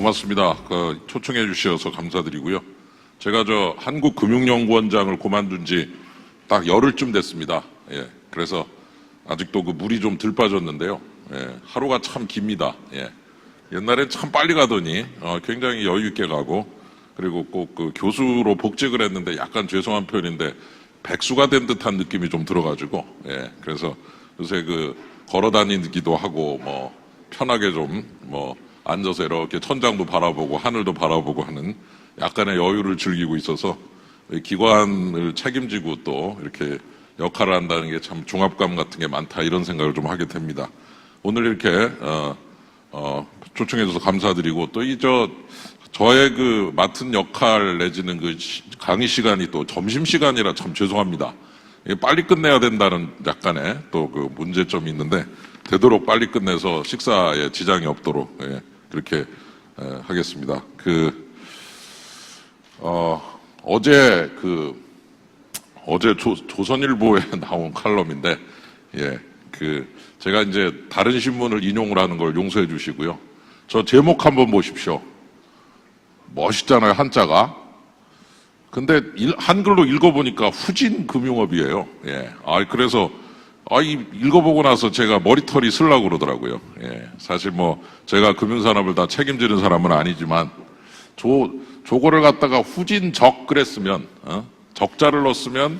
고맙습니다. 초청해 주셔서 감사드리고요. 제가 한국금융연구원장을 그만둔 지 딱 열흘쯤 됐습니다. 예, 그래서 아직도 그 물이 좀 덜 빠졌는데요. 예, 하루가 참 깁니다. 예, 옛날엔 참 빨리 가더니 굉장히 여유 있게 가고, 그리고 꼭 그 교수로 복직을 했는데 약간 죄송한 표현인데 백수가 된 듯한 느낌이 좀 들어가지고, 예, 그래서 요새 걸어 다니기도 하고 편하게 좀 앉아서 이렇게 천장도 바라보고 하늘도 바라보고 하는 약간의 여유를 즐기고 있어서 기관을 책임지고 또 이렇게 역할을 한다는 게 참 중압감 같은 게 많다, 이런 생각을 좀 하게 됩니다. 오늘 이렇게 초청해 줘서 감사드리고, 또 저의 맡은 역할 내지는 강의 시간이 또 점심시간이라 참 죄송합니다. 빨리 끝내야 된다는 약간의 또 문제점이 있는데, 되도록 빨리 끝내서 식사에 지장이 없도록, 예, 그렇게 하겠습니다. 어제 조선일보에 나온 칼럼인데, 예, 제가 이제 다른 신문을 인용을 하는 걸 용서해 주시고요. 저 제목 한번 보십시오. 멋있잖아요, 한자가. 근데 한글로 읽어보니까 후진금융업이에요. 예. 그래서 읽어보고 나서 제가 머리털이 쓰려고 그러더라고요. 예. 사실 제가 금융산업을 다 책임지는 사람은 아니지만, 저거를 갖다가 후진적 그랬으면, 적자를 넣었으면,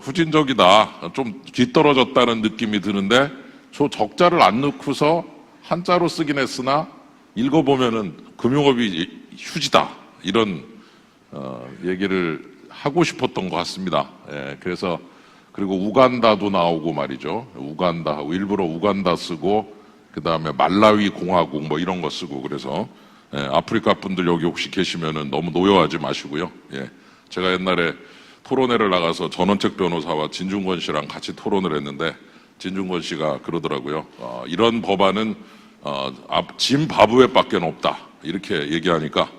후진적이다, 좀 뒤떨어졌다는 느낌이 드는데, 저 적자를 안 넣고서 한자로 쓰긴 했으나, 읽어보면은 금융업이 휴지다, 이런, 얘기를 하고 싶었던 것 같습니다. 예. 그리고 우간다도 나오고 말이죠. 우간다하고 일부러 우간다 쓰고, 그 다음에 말라위 공화국 이런 거 쓰고, 그래서, 예, 아프리카 분들 여기 혹시 계시면은 너무 노여하지 마시고요. 예, 제가 옛날에 토론회를 나가서 전원책 변호사와 진중권 씨랑 같이 토론을 했는데, 진중권 씨가 그러더라고요. 이런 법안은 짐바브웨밖에 없다, 이렇게 얘기하니까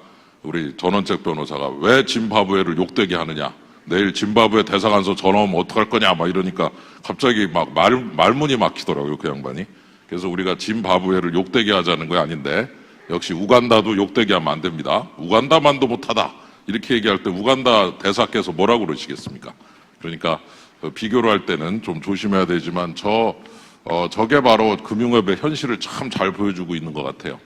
우리 전원책 변호사가 왜 짐바브웨를 욕되게 하느냐, 내일 짐바브웨 대사관서 전화 오면 어떡할 거냐 이러니까 갑자기 말문이 막히더라고요, 그 양반이. 그래서 우리가 짐바브웨를 욕되게 하자는 거 아닌데, 역시 우간다도 욕되게 하면 안 됩니다. 우간다만도 못하다, 이렇게 얘기할 때 우간다 대사께서 뭐라고 그러시겠습니까? 그러니까 비교를 할 때는 좀 조심해야 되지만, 저게 바로 금융업의 현실을 참 잘 보여주고 있는 것 같아요.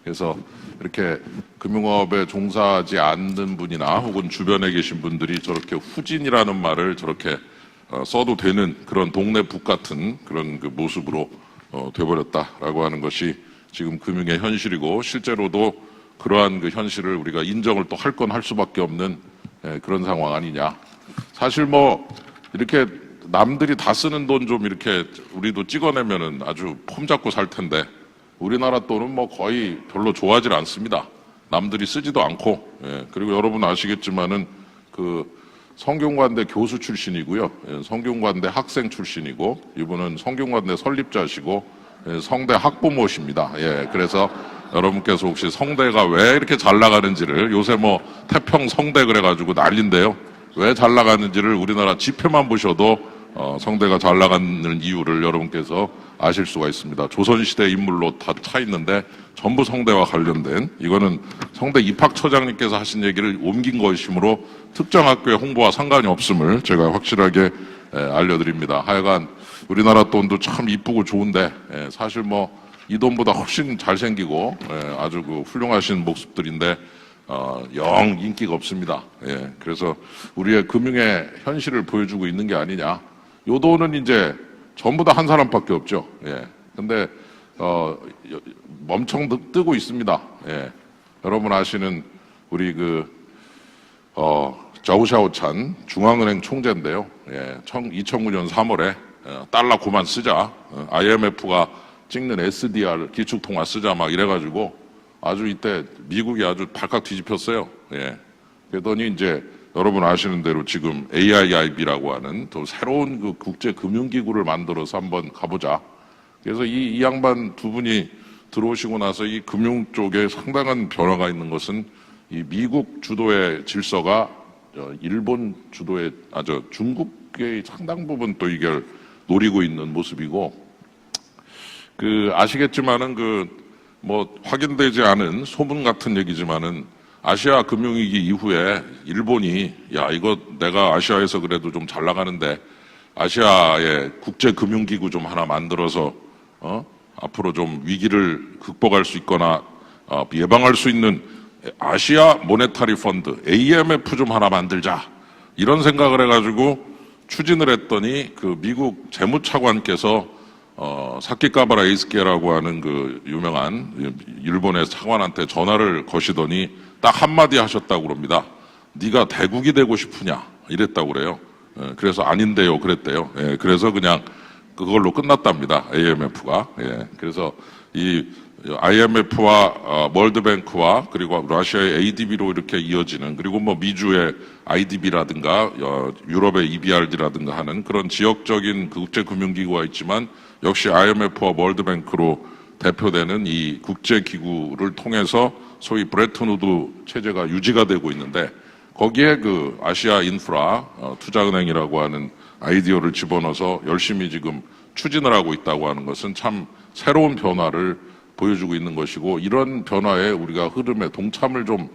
그래서 이렇게 금융업에 종사하지 않는 분이나 혹은 주변에 계신 분들이 저렇게 후진이라는 말을 저렇게 써도 되는 그런 동네 북 같은 그런 모습으로 돼버렸다라고 하는 것이 지금 금융의 현실이고, 실제로도 그러한 현실을 우리가 인정을 또 할 건 할 수밖에 없는, 그런 상황 아니냐. 사실 이렇게 남들이 다 쓰는 돈 좀 이렇게 우리도 찍어내면은 아주 폼 잡고 살 텐데, 우리나라 돈은 거의 별로 좋아하지 않습니다. 남들이 쓰지도 않고. 예, 그리고 여러분 아시겠지만은 성균관대 교수 출신이고요. 예, 성균관대 학생 출신이고, 이분은 성균관대 설립자시고, 예, 성대 학부모십니다. 예, 그래서 여러분께서 혹시 성대가 왜 이렇게 잘 나가는지를, 요새 태평 성대 그래가지고 난린데요. 왜 잘 나가는지를 우리나라 지표만 보셔도 성대가 잘 나가는 이유를 여러분께서 아실 수가 있습니다. 조선시대 인물로 다 차 있는데 전부 성대와 관련된, 이거는 성대 입학처장님께서 하신 얘기를 옮긴 것이므로 특정 학교의 홍보와 상관이 없음을 제가 확실하게 알려드립니다. 하여간 우리나라 돈도 참 이쁘고 좋은데, 사실 이 돈보다 훨씬 잘생기고 아주 훌륭하신 모습들인데 영 인기가 없습니다. 예, 그래서 우리의 금융의 현실을 보여주고 있는 게 아니냐. 요 돈은 이제 전부 다 한 사람밖에 없죠. 예, 근데 엄청 뜨고 있습니다. 예, 여러분 아시는 우리 자오샤오찬 중앙은행 총재인데요. 예, 2009년 3월에 달러 그만 쓰자, IMF가 찍는 SDR 기축통화 쓰자 이래가지고 아주 이때 미국이 아주 발칵 뒤집혔어요. 예. 그러더니 이제 여러분 아시는 대로 지금 AIIB라고 하는 또 새로운 국제 금융기구를 만들어서 한번 가보자. 그래서 이 양반 두 분이 들어오시고 나서 이 금융 쪽에 상당한 변화가 있는 것은, 이 미국 주도의 질서가 일본 주도의 중국의 상당 부분 또 이걸 노리고 있는 모습이고, 아시겠지만은 뭐 확인되지 않은 소문 같은 얘기지만은 아시아 금융위기 이후에 일본이 야 이거 내가 아시아에서 그래도 좀 잘 나가는데 아시아의 국제금융기구 좀 하나 만들어서 앞으로 좀 위기를 극복할 수 있거나 예방할 수 있는 아시아 모네타리 펀드 AMF 좀 하나 만들자 이런 생각을 해가지고 추진을 했더니 그 미국 재무차관께서 사키카바라 에이스케라고 하는 그 유명한 일본의 차관한테 전화를 거시더니 딱 한마디 하셨다고 그럽니다. 네가 대국이 되고 싶으냐 이랬다고 그래요. 그래서 아닌데요 그랬대요. 그래서 그냥 그걸로 끝났답니다. AMF가. 그래서 이 IMF와 월드뱅크와 그리고 러시아의 ADB로 이렇게 이어지는 그리고 뭐 미주의 IDB라든가 유럽의 EBRD라든가 하는 그런 지역적인 국제금융기구가 있지만 역시 IMF와 월드뱅크로 대표되는 이 국제기구를 통해서 소위 브레튼 우드 체제가 유지가 되고 있는데 거기에 그 아시아 인프라 투자은행이라고 하는 아이디어를 집어넣어서 열심히 지금 추진을 하고 있다고 하는 것은 참 새로운 변화를 보여주고 있는 것이고 이런 변화에 우리가 흐름에 동참을 좀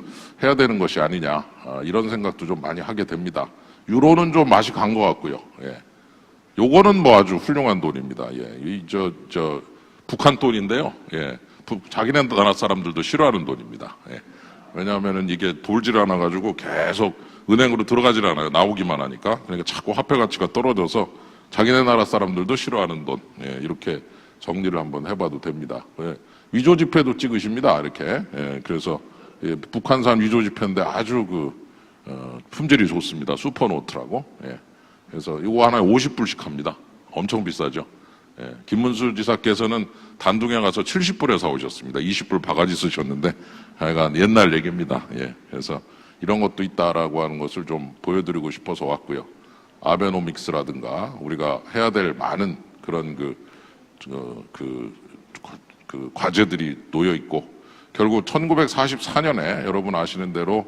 해야 되는 것이 아니냐 이런 생각도 좀 많이 하게 됩니다. 유로는 좀 맛이 간 것 같고요. 요거는 뭐 아주 훌륭한 돈입니다. 북한 돈인데요. 자기네 나라 사람들도 싫어하는 돈입니다. 왜냐하면은 이게 돌질 않아가지고 계속 은행으로 들어가질 않아요. 나오기만 하니까. 그러니까 자꾸 화폐 가치가 떨어져서 자기네 나라 사람들도 싫어하는 돈. 이렇게 정리를 한번 해봐도 됩니다. 위조 지폐도 찍으십니다. 이렇게. 그래서 북한산 위조 지폐인데 아주 품질이 좋습니다. 슈퍼노트라고. 그래서 이거 하나에 50불씩 합니다. 엄청 비싸죠. 김문수 지사께서는 단둥에 가서 70불에 사오셨습니다. 20불 바가지 쓰셨는데 하여간 옛날 얘기입니다. 그래서 이런 것도 있다라고 하는 것을 좀 보여드리고 싶어서 왔고요. 아베노믹스라든가 우리가 해야 될 많은 그런 과제들이 놓여 있고 결국 1944년에 여러분 아시는 대로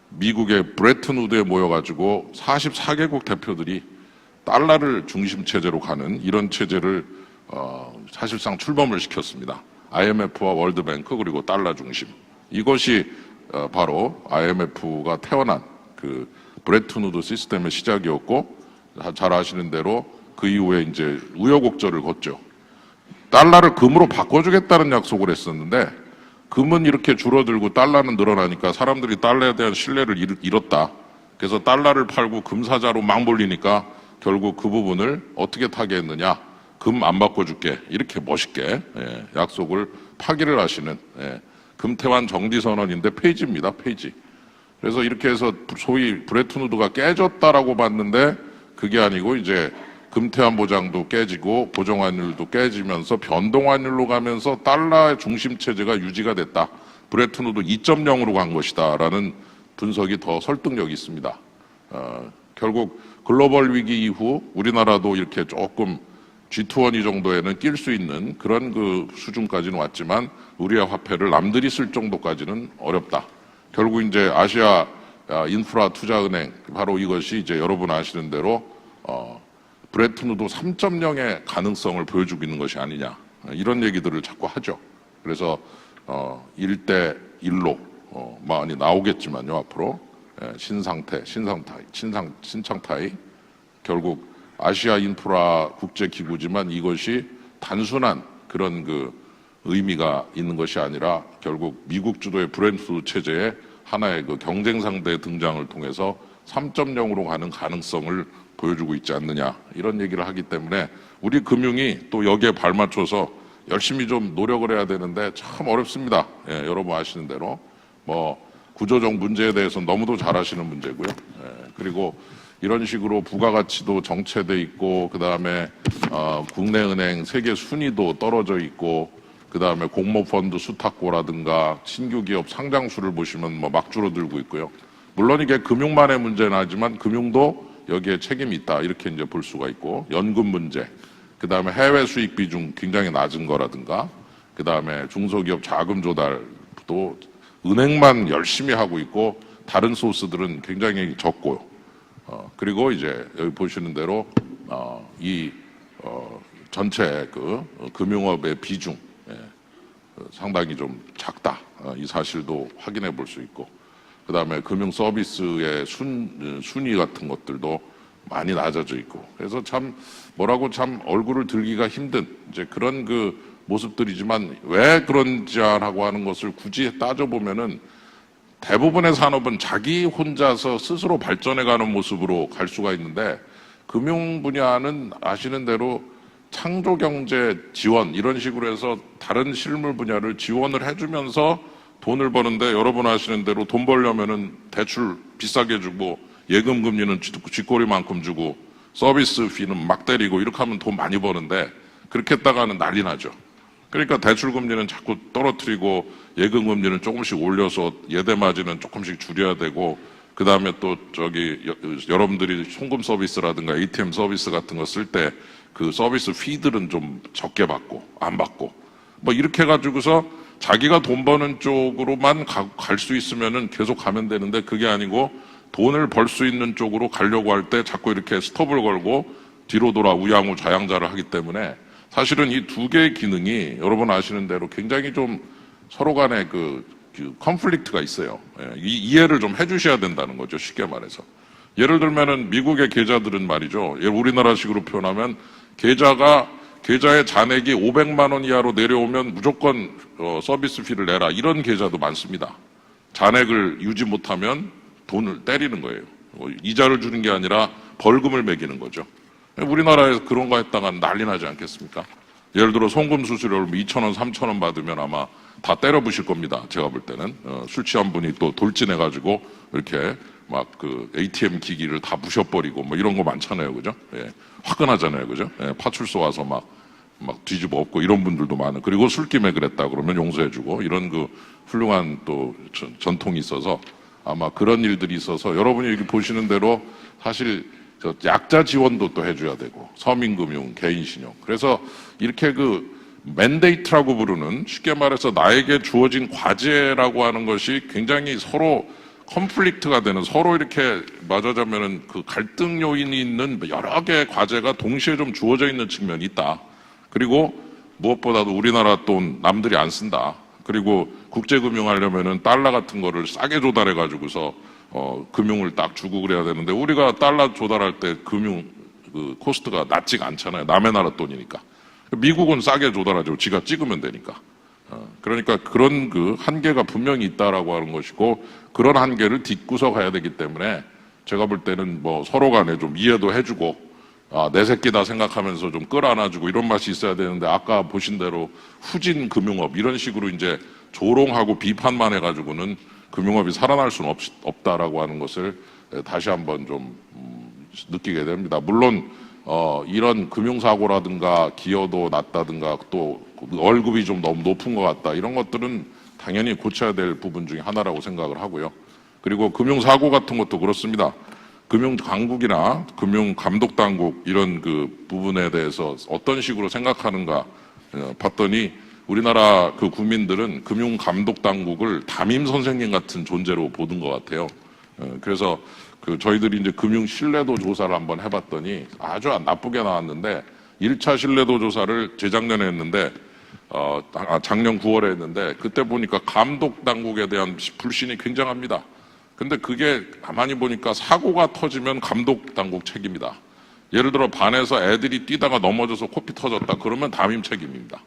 미국의 브레튼 우드에 모여가지고 44개국 대표들이 달러를 중심 체제로 가는 이런 체제를 사실상 출범을 시켰습니다. IMF와 월드뱅크 그리고 달러 중심. 이것이 바로 IMF가 태어난 그 브레튼 우드 시스템의 시작이었고 잘 아시는 대로 그 이후에 이제 우여곡절을 걷죠. 달러를 금으로 바꿔주겠다는 약속을 했었는데 금은 이렇게 줄어들고 달러는 늘어나니까 사람들이 달러에 대한 신뢰를 잃었다. 그래서 달러를 팔고 금사자로 막 몰리니까 결국 그 부분을 어떻게 타개했느냐. 금 안 바꿔줄게. 이렇게 멋있게 약속을 파기를 하시는 금태환 정지선언인데 페이지입니다. 페이지. 그래서 이렇게 해서 소위 브레튼 우드가 깨졌다라고 봤는데 그게 아니고 이제 금태환 보장도 깨지고 보정환율도 깨지면서 변동환율로 가면서 달러의 중심 체제가 유지가 됐다. 브레튼 우드 2.0으로 간 것이다라는 분석이 더 설득력이 있습니다. 결국 글로벌 위기 이후 우리나라도 이렇게 조금 G20 정도에는 낄 수 있는 그런 그 수준까지는 왔지만 우리의 화폐를 남들이 쓸 정도까지는 어렵다. 결국 이제 아시아 인프라 투자은행 바로 이것이 이제 여러분 아시는 대로 브레튼 우드 3.0의 가능성을 보여주고 있는 것이 아니냐 이런 얘기들을 자꾸 하죠. 그래서 1대 1로 많이 나오겠지만요 앞으로 신상태, 신창타이 결국 아시아 인프라 국제기구지만 이것이 단순한 그런 그 의미가 있는 것이 아니라 결국 미국 주도의 브레튼 우드 체제의 하나의 그 경쟁 상대의 등장을 통해서 3.0으로 가는 가능성을 보여주고 있지 않느냐 이런 얘기를 하기 때문에 우리 금융이 또 여기에 발맞춰서 열심히 좀 노력을 해야 되는데 참 어렵습니다. 여러분 아시는 대로 뭐 구조적 문제에 대해서 너무도 잘 아시는 문제고요. 그리고 이런 식으로 부가가치도 정체돼 있고 그 다음에 국내은행 세계 순위도 떨어져 있고 그 다음에 공모펀드 수탁고라든가 신규 기업 상장수를 보시면 뭐 막 줄어들고 있고요. 물론 이게 금융만의 문제는 하지만 금융도 여기에 책임이 있다 이렇게 이제 볼 수가 있고 연금 문제 그 다음에 해외 수익 비중 굉장히 낮은 거라든가 그 다음에 중소기업 자금 조달도 은행만 열심히 하고 있고 다른 소스들은 굉장히 적고요. 그리고 이제 여기 보시는 대로 전체 그 금융업의 비중 상당히 좀 작다. 이 사실도 확인해 볼 수 있고, 그 다음에 금융 서비스의 순위 같은 것들도 많이 낮아져 있고, 그래서 참 뭐라고 참 얼굴을 들기가 힘든 이제 그런 그 모습들이지만, 왜 그런지라고 하는 것을 굳이 따져보면은 대부분의 산업은 자기 혼자서 스스로 발전해가는 모습으로 갈 수가 있는데, 금융 분야는 아시는 대로 창조경제 지원 이런 식으로 해서 다른 실물 분야를 지원을 해주면서 돈을 버는데, 여러분 아시는 대로 돈 벌려면은 대출 비싸게 주고 예금 금리는 쥐꼬리만큼 주고 서비스 피는 막 때리고 이렇게 하면 돈 많이 버는데, 그렇게 했다가는 난리 나죠. 그러니까 대출 금리는 자꾸 떨어뜨리고 예금 금리는 조금씩 올려서 예대 마진은 조금씩 줄여야 되고, 그 다음에 또 여러분들이 송금 서비스라든가 ATM 서비스 같은 거 쓸 때 그 서비스 피들은 좀 적게 받고 안 받고 뭐 이렇게 해가지고서 자기가 돈 버는 쪽으로만 갈 수 있으면은 계속 가면 되는데, 그게 아니고 돈을 벌 수 있는 쪽으로 가려고 할 때 자꾸 이렇게 스톱을 걸고 뒤로 돌아 우양우 좌양자를 하기 때문에, 사실은 이 두 개의 기능이 여러분 아시는 대로 굉장히 좀 서로 간에 그 컨플릭트가 있어요. 이해를 좀 해주셔야 된다는 거죠, 쉽게 말해서. 예를 들면은 미국의 계좌들은 말이죠, 우리나라식으로 표현하면 계좌의 잔액이 500만 원 이하로 내려오면 무조건 서비스 피를 내라, 이런 계좌도 많습니다. 잔액을 유지 못하면 돈을 때리는 거예요. 이자를 주는 게 아니라 벌금을 매기는 거죠. 우리나라에서 그런 거 했다가 난리 나지 않겠습니까? 예를 들어 송금 수수료를 2,000원, 3,000원 받으면 아마 다 때려 부실 겁니다. 제가 볼 때는. 술 취한 분이 또 돌진해가지고 이렇게 막 그 ATM 기기를 다 부셔버리고 뭐 이런 거 많잖아요. 그죠? 예. 화끈하잖아요. 그죠? 예. 파출소 와서 막 뒤집어 엎고 이런 분들도 많은. 그리고 술김에 그랬다 그러면 용서해주고, 이런 그 훌륭한 또 전통이 있어서 아마 그런 일들이 있어서, 여러분이 여기 보시는 대로 사실 약자 지원도 또 해줘야 되고, 서민금융, 개인신용. 그래서 이렇게 그 맨데이트라고 부르는, 쉽게 말해서 나에게 주어진 과제라고 하는 것이 굉장히 서로 컨플릭트가 되는, 서로 이렇게 맞아자면은 그 갈등 요인이 있는 여러 개의 과제가 동시에 좀 주어져 있는 측면이 있다. 그리고 무엇보다도 우리나라 돈 남들이 안 쓴다. 그리고 국제금융 하려면은 달러 같은 거를 싸게 조달해가지고서 금융을 딱 주고 그래야 되는데, 우리가 달러 조달할 때 금융 그 코스트가 낮지가 않잖아요. 남의 나라 돈이니까. 미국은 싸게 조달하죠. 지가 찍으면 되니까. 그러니까 그런 그 한계가 분명히 있다라고 하는 것이고, 그런 한계를 딛고서 가야 되기 때문에 제가 볼 때는 뭐 서로 간에 좀 이해도 해주고, 내 새끼다 생각하면서 좀 끌어안아주고 이런 맛이 있어야 되는데, 아까 보신 대로 후진 금융업 이런 식으로 이제 조롱하고 비판만 해가지고는 금융업이 살아날 수는 없다라고 하는 것을 다시 한번 좀 느끼게 됩니다. 물론 이런 금융사고라든가 기여도 낮다든가 또 월급이 좀 너무 높은 것 같다, 이런 것들은 당연히 고쳐야 될 부분 중에 하나라고 생각을 하고요. 그리고 금융사고 같은 것도 그렇습니다. 금융당국이나 금융감독당국 이런 그 부분에 대해서 어떤 식으로 생각하는가 봤더니, 우리나라 그 국민들은 금융감독당국을 담임 선생님 같은 존재로 보는 것 같아요. 그래서 저희들이 이제 금융 신뢰도 조사를 한번 해봤더니 아주 나쁘게 나왔는데, 1차 신뢰도 조사를 재작년에 했는데, 작년 9월에 했는데, 그때 보니까 감독 당국에 대한 불신이 굉장합니다. 근데 그게 가만히 보니까 사고가 터지면 감독 당국 책임이다. 예를 들어 반에서 애들이 뛰다가 넘어져서 코피 터졌다. 그러면 담임 책임입니다.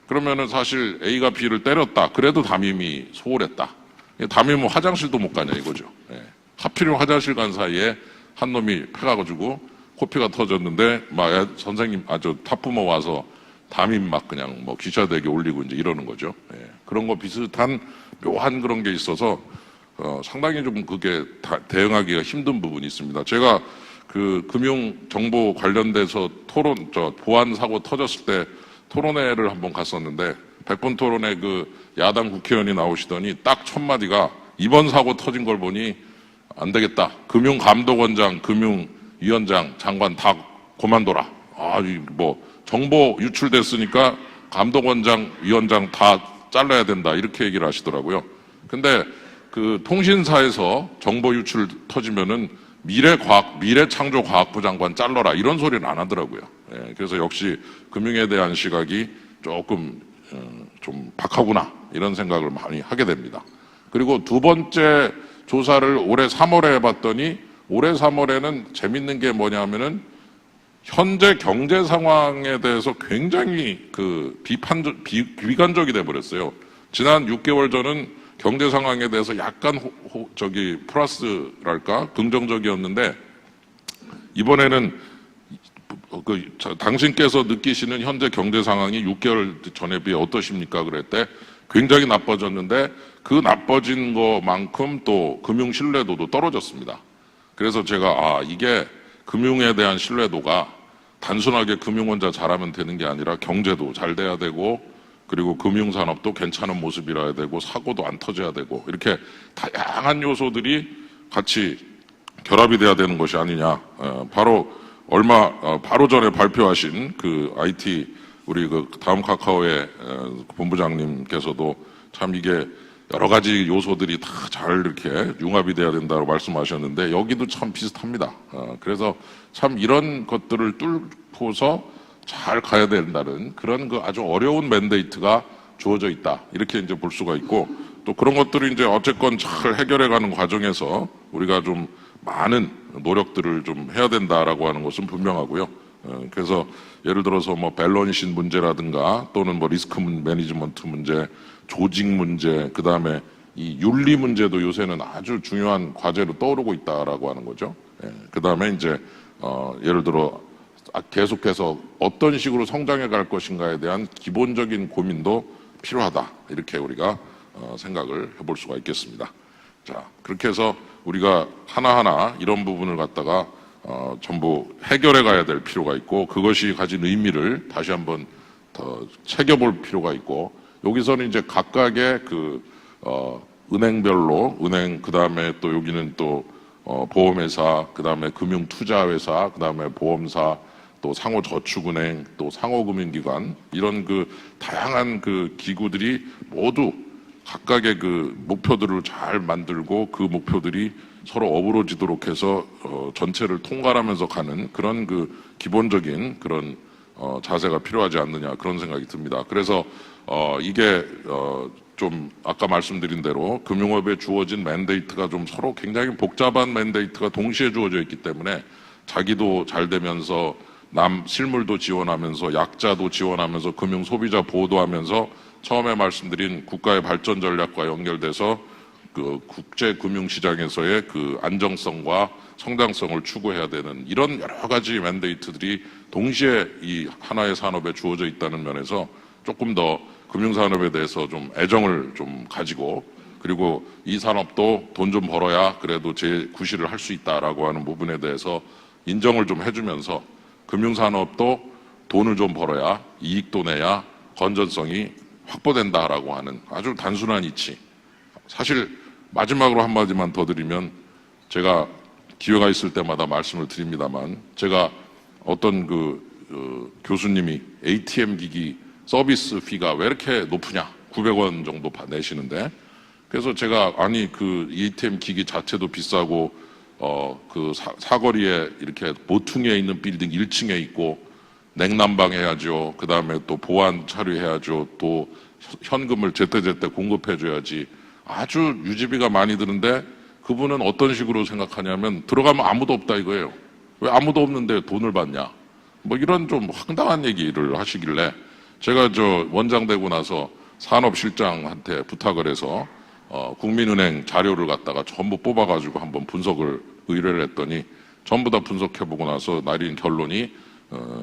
그러면은 사실 A가 B를 때렸다. 그래도 담임이 소홀했다. 담임은 화장실도 못 가냐 이거죠. 예. 하필이면 화장실 간 사이에 한 놈이 패가지고 코피가 터졌는데 선생님 탑부모 와서 담임 막 그냥 뭐 기차대기 올리고 이제 이러는 거죠. 예. 그런 거 비슷한 묘한 그런 게 있어서 상당히 좀 그게 대응하기가 힘든 부분이 있습니다. 제가 그 금융 정보 관련돼서 보안 사고 터졌을 때 토론회를 한번 갔었는데, 100분 토론회 그 야당 국회의원이 나오시더니 딱 첫 마디가, 이번 사고 터진 걸 보니 안 되겠다. 금융감독원장, 금융위원장, 장관 다 그만둬라. 뭐 정보 유출됐으니까 감독원장, 위원장 다 잘라야 된다. 이렇게 얘기를 하시더라고요. 근데 그 통신사에서 정보 유출 터지면은 미래창조과학부 장관 잘라라, 이런 소리는 안 하더라고요. 예, 그래서 역시 금융에 대한 시각이 조금 좀 박하구나 이런 생각을 많이 하게 됩니다. 그리고 두 번째 조사를 올해 3월에 해봤더니 올해 3월에는 재밌는 게 뭐냐면은 현재 경제 상황에 대해서 굉장히 비관적이 돼 버렸어요. 지난 6개월 전은 경제 상황에 대해서 약간 플러스랄까 긍정적이었는데 이번에는 당신께서 느끼시는 현재 경제 상황이 6개월 전에 비해 어떠십니까? 그랬대. 굉장히 나빠졌는데 그 나빠진 것만큼 또 금융 신뢰도도 떨어졌습니다. 그래서 제가 이게 금융에 대한 신뢰도가 단순하게 금융 혼자 잘하면 되는 게 아니라 경제도 잘 돼야 되고 그리고 금융산업도 괜찮은 모습이라야 되고 사고도 안 터져야 되고 이렇게 다양한 요소들이 같이 결합이 돼야 되는 것이 아니냐. 바로 전에 발표하신 그 IT 우리 다음 카카오의 본부장님께서도 참 이게 여러 가지 요소들이 다 잘 이렇게 융합이 돼야 된다고 말씀하셨는데 여기도 참 비슷합니다. 그래서 참 이런 것들을 뚫고서 잘 가야 된다는 그런 아주 어려운 맨데이트가 주어져 있다. 이렇게 이제 볼 수가 있고 또 그런 것들을 이제 어쨌건 잘 해결해 가는 과정에서 우리가 좀 많은 노력들을 좀 해야 된다라고 하는 것은 분명하고요. 그래서 예를 들어서 밸런싱 문제라든가 또는 리스크 매니지먼트 문제, 조직 문제, 그 다음에 이 윤리 문제도 요새는 아주 중요한 과제로 떠오르고 있다라고 하는 거죠. 그 다음에 이제 예를 들어 계속해서 어떤 식으로 성장해 갈 것인가에 대한 기본적인 고민도 필요하다. 이렇게 우리가 생각을 해볼 수가 있겠습니다. 자, 그렇게 해서 우리가 하나하나 이런 부분을 갖다가 전부 해결해 가야 될 필요가 있고 그것이 가진 의미를 다시 한번 더 새겨볼 필요가 있고 여기서는 이제 각각의 은행별로 그 다음에 또 여기는 또 보험회사, 그 다음에 금융투자회사, 그 다음에 보험사, 또 상호저축은행, 또 상호금융기관 이런 다양한 기구들이 모두 각각의 목표들을 잘 만들고 그 목표들이 서로 어우러지도록 해서 전체를 통괄하면서 가는 그런 기본적인 그런 자세가 필요하지 않느냐 그런 생각이 듭니다. 그래서 이게 좀 아까 말씀드린 대로 금융업에 주어진 맨데이트가 좀 서로 굉장히 복잡한 맨데이트가 동시에 주어져 있기 때문에 자기도 잘 되면서 남 실물도 지원하면서 약자도 지원하면서 금융 소비자 보호도 하면서 처음에 말씀드린 국가의 발전 전략과 연결돼서 국제 금융 시장에서의 안정성과 성장성을 추구해야 되는 이런 여러 가지 맨데이트들이 동시에 이 하나의 산업에 주어져 있다는 면에서 조금 더 금융산업에 대해서 좀 애정을 좀 가지고 그리고 이 산업도 돈 좀 벌어야 그래도 구실을 할 수 있다라고 하는 부분에 대해서 인정을 좀 해주면서 금융산업도 돈을 좀 벌어야 이익도 내야 건전성이 확보된다라고 하는 아주 단순한 이치. 사실 마지막으로 한마디만 더 드리면 제가 기회가 있을 때마다 말씀을 드립니다만 제가 어떤 교수님이 ATM 기기 서비스 피가 왜 이렇게 높으냐 900원 정도 내시는데 그래서 제가 ATM 기기 자체도 비싸고 사거리에 이렇게 모퉁이에 있는 빌딩 1층에 있고 냉난방 해야죠. 그 다음에 또 보안 처리해야죠. 또 현금을 제때제때 공급해줘야지. 아주 유지비가 많이 드는데 그분은 어떤 식으로 생각하냐면 들어가면 아무도 없다 이거예요. 왜 아무도 없는데 돈을 받냐. 이런 좀 황당한 얘기를 하시길래 제가 원장 되고 나서 산업실장한테 부탁을 해서 국민은행 자료를 갖다가 전부 뽑아가지고 한번 분석을 의뢰를 했더니 전부 다 분석해보고 나서 내린 결론이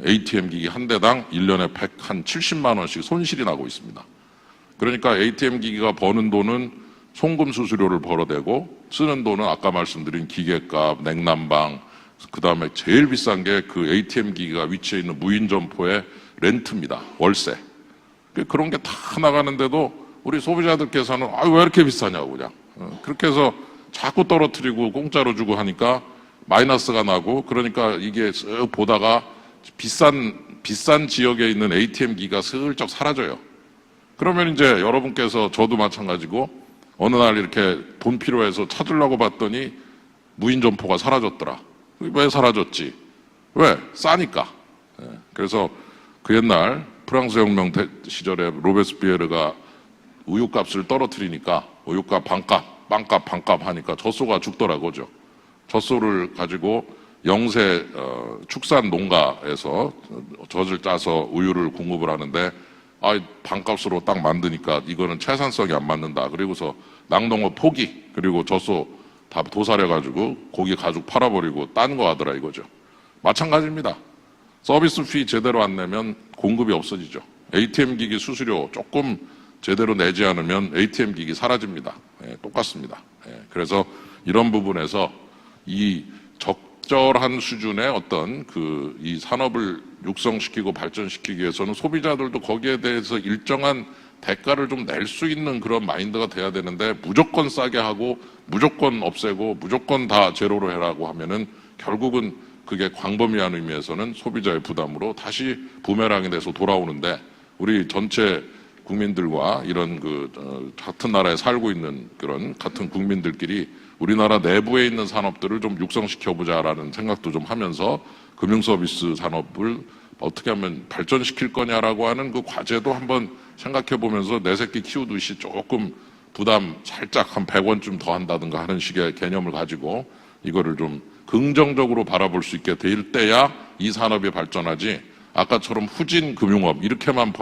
ATM 기기 한 대당 1년에 한 70만 원씩 손실이 나고 있습니다. 그러니까 ATM 기기가 버는 돈은 송금 수수료를 벌어대고 쓰는 돈은 아까 말씀드린 기계값, 냉난방, 그 다음에 제일 비싼 게 ATM 기기가 위치해 있는 무인 점포의 렌트입니다. 월세. 그런 게 다 나가는데도 우리 소비자들께서는 왜 이렇게 비싸냐고 그냥 그렇게 해서 자꾸 떨어뜨리고 공짜로 주고 하니까 마이너스가 나고 그러니까 이게 쓱 보다가 비싼 지역에 있는 ATM 기기가 슬쩍 사라져요. 그러면 이제 여러분께서 저도 마찬가지고 어느 날 이렇게 돈 필요해서 찾으려고 봤더니 무인 점포가 사라졌더라. 왜 사라졌지? 왜? 싸니까. 그래서 그 옛날 프랑스 혁명 시절에 로베스피에르가 우유값을 떨어뜨리니까 우유값 반값, 빵값 반값 하니까 젖소가 죽더라고요. 젖소를 가지고 영세 축산 농가에서 젖을 짜서 우유를 공급을 하는데 반값으로 딱 만드니까 이거는 채산성이 안 맞는다. 그리고서 낙농업 포기, 그리고 젖소 다 도살해가지고 고기 가죽 팔아버리고 딴 거 하더라 이거죠. 마찬가지입니다. 서비스 피 제대로 안 내면 공급이 없어지죠. ATM 기기 수수료 조금 제대로 내지 않으면 ATM 기기 사라집니다. 똑같습니다. 그래서 이런 부분에서 이 적절한 수준의 어떤 이 산업을 육성시키고 발전시키기 위해서는 소비자들도 거기에 대해서 일정한 대가를 좀 낼 수 있는 그런 마인드가 돼야 되는데 무조건 싸게 하고 무조건 없애고 무조건 다 제로로 해라고 하면은 결국은 그게 광범위한 의미에서는 소비자의 부담으로 다시 부메랑이 돼서 돌아오는데 우리 전체 국민들과 이런 같은 나라에 살고 있는 그런 같은 국민들끼리 우리나라 내부에 있는 산업들을 좀 육성시켜보자라는 생각도 좀 하면서 금융서비스 산업을 어떻게 하면 발전시킬 거냐라고 하는 그 과제도 한번 생각해 보면서 내 새끼 키우듯이 조금 부담 살짝 한 100원쯤 더 한다든가 하는 식의 개념을 가지고 이거를 좀 긍정적으로 바라볼 수 있게 될 때야 이 산업이 발전하지 아까처럼 후진 금융업 이렇게만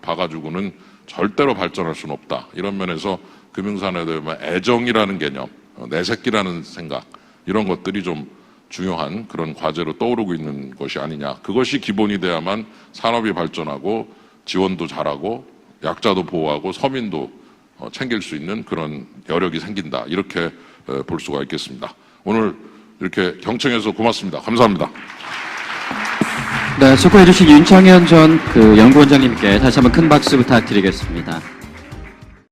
봐가지고는 절대로 발전할 수는 없다. 이런 면에서 금융산업에 대한 애정이라는 개념, 내 새끼라는 생각 이런 것들이 좀 중요한 그런 과제로 떠오르고 있는 것이 아니냐. 그것이 기본이 돼야만 산업이 발전하고 지원도 잘하고 약자도 보호하고 서민도 챙길 수 있는 그런 여력이 생긴다. 이렇게 볼 수가 있겠습니다. 오늘 이렇게 경청해서 고맙습니다. 감사합니다. 네, 수고해 주신 윤창현 전 연구원장님께 다시 한번 큰 박수 부탁드리겠습니다.